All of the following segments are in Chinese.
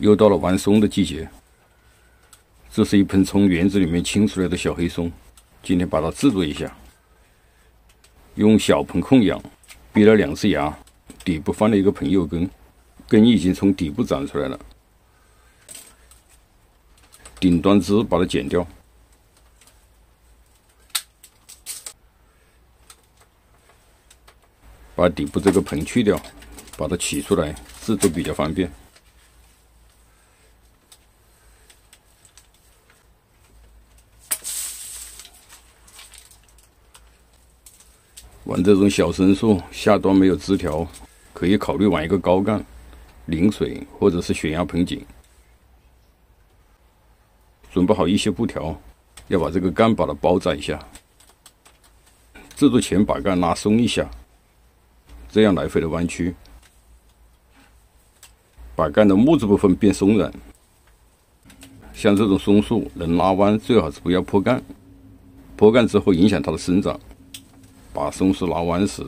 又到了玩松的季节。这是一盆从园子里面清出来的小黑松，今天把它制作一下。用小盆控养，逼了2只芽，底部放了一个盆柚根，根已经从底部长出来了。顶端枝把它剪掉，把底部这个盆去掉，把它取出来，制作比较方便。玩这种小松树，下端没有枝条，可以考虑玩一个高杠、淋水或者是悬崖盆景。准备好一些布条，要把这个杠把它包扎一下。制作前把杠拉松一下，这样来回的弯曲，把杠的木质部分变松软。像这种松树能拉弯，最好是不要破杠，破杠之后影响它的生长。把松树拉弯时，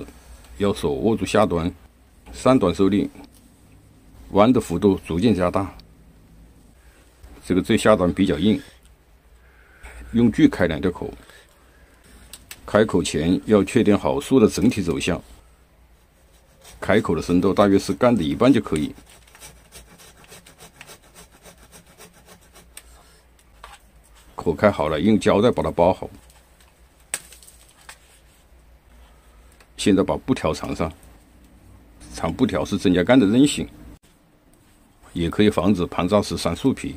要手握住下端，上端受力，弯的幅度逐渐加大。这个最下端比较硬，用锯开2条口。开口前要确定好树的整体走向，开口的深度大约是杠的1半就可以。口开好了，用胶带把它包好。现在把布条缠上，缠布条是增加杠的韧性，也可以防止盘扎时伤树皮。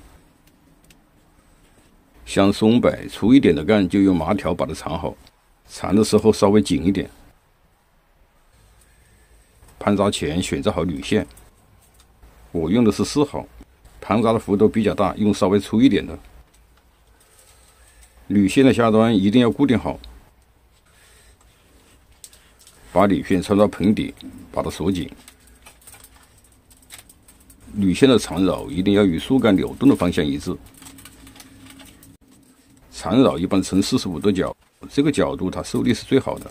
像松柏粗一点的杠，就用麻条把它缠好，缠的时候稍微紧一点。盘扎前选择好铝线，我用的是4号，盘扎的幅度比较大，用稍微粗一点的。铝线的下端一定要固定好，把铝线穿到盆底，把它锁紧。铝线的缠绕一定要与树干扭动的方向一致。缠绕一般呈45度角，这个角度它受力是最好的。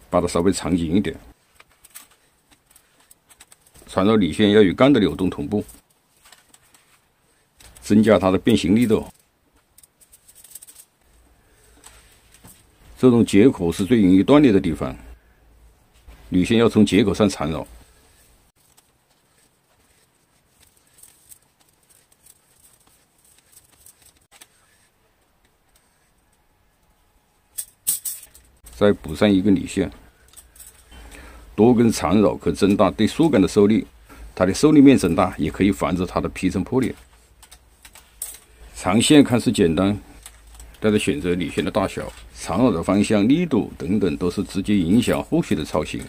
把它稍微缠紧一点。缠绕铝线要与杠的扭动同步，增加它的变形力度。这种接口是最容易断裂的地方，铝线要从接口上缠绕。再补上一根铝线，多根缠绕可增大对树干的受力，它的受力面增大，也可以防止它的皮层破裂。长线看似简单，但是选择铝线的大小、缠绕的方向、力度等等，都是直接影响后续的操行。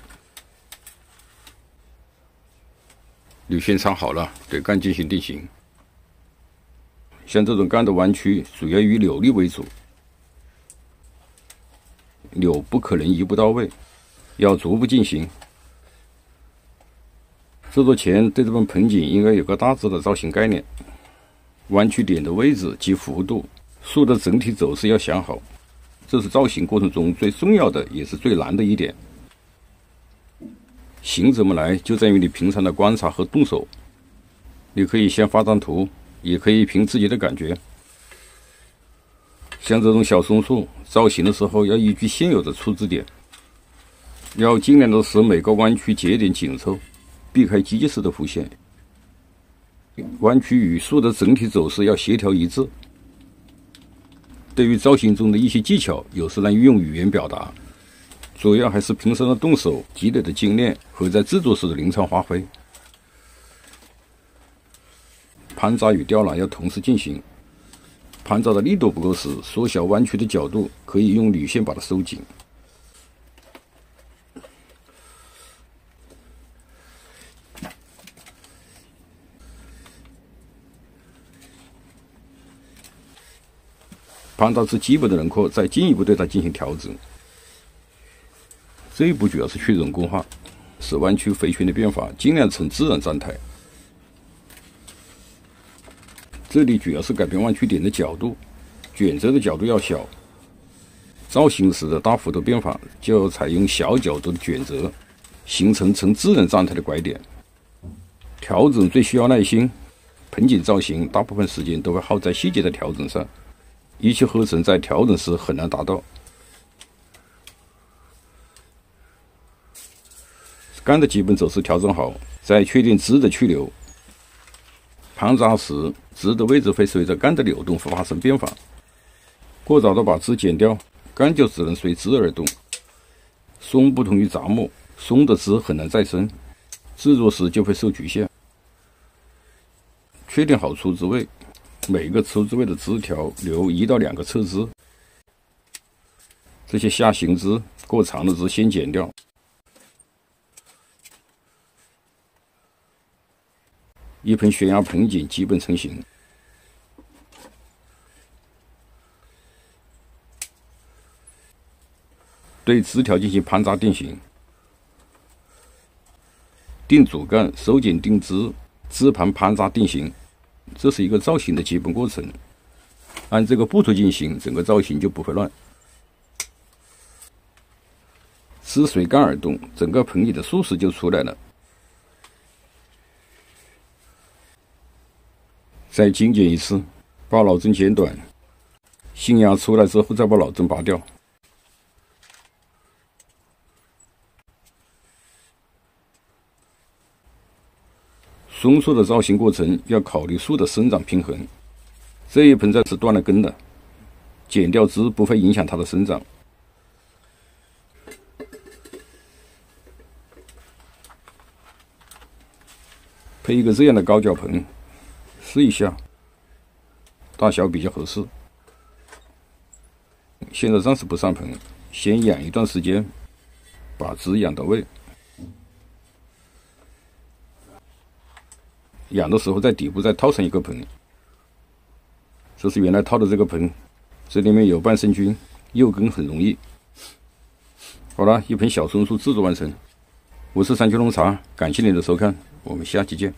铝线缠好了，对杠进行定型。像这种杠的弯曲，主要以扭力为主。扭不可能一步到位，要逐步进行。制作前对这盆盆景应该有个大致的造型概念，弯曲点的位置及幅度，树的整体走势要想好，这是造型过程中最重要的也是最难的一点。形怎么来，就在于你平常的观察和动手。你可以先画张图，也可以凭自己的感觉。像这种小松树造型的时候，要依据现有的出枝点，要尽量的使每个弯曲节点紧凑，避开机械式的弧线。弯曲与树的整体走势要协调一致。对于造型中的一些技巧，有时难运用语言表达，主要还是平时的动手积累的精炼和在制作时的临场发挥。盘扎与吊篮要同时进行。盘扎的力度不够时，缩小弯曲的角度，可以用铝线把它收紧。盘扎至基本的轮廓，再进一步对它进行调整。这一步主要是去人工化，使弯曲回旋的变化尽量呈自然状态。这里主要是改变弯曲点的角度，卷折的角度要小。造型时的大幅度变化就要采用小角度的卷折，形成呈自然状态的拐点。调整最需要耐心，盆景造型大部分时间都会耗在细节的调整上，一气呵成在调整时很难达到。杆的基本走势调整好，再确定枝的去留。盘扎时，枝的位置会随着杆的流动发生变化。过早的把枝剪掉，杆就只能随枝而动。松不同于杂木，松的枝很难再生，制作时就会受局限。确定好出枝位，每个出枝位的枝条留1到2个侧枝。这些下行枝、过长的枝先剪掉。一盆悬崖盆景基本成型。对枝条进行盘扎定型，定主干、收剪定枝、枝盘盘扎定型，这是一个造型的基本过程。按这个步骤进行，整个造型就不会乱。枝随干而动，整个盆景的竖势就出来了。再精简一次，把老针剪短，新芽出来之后再把老针拔掉。松树的造型过程要考虑树的生长平衡。这一盆栽是断了根的，剪掉枝不会影响它的生长。配一个这样的高脚盆，试一下，大小比较合适。现在暂时不上盆，先养一段时间，把枝养到位。养的时候在底部再套上一个盆，这是原来套的这个盆，这里面有半生菌，幼根很容易。好了，一盆小松树制作完成。我是山区农茶，感谢您的收看，我们下期见。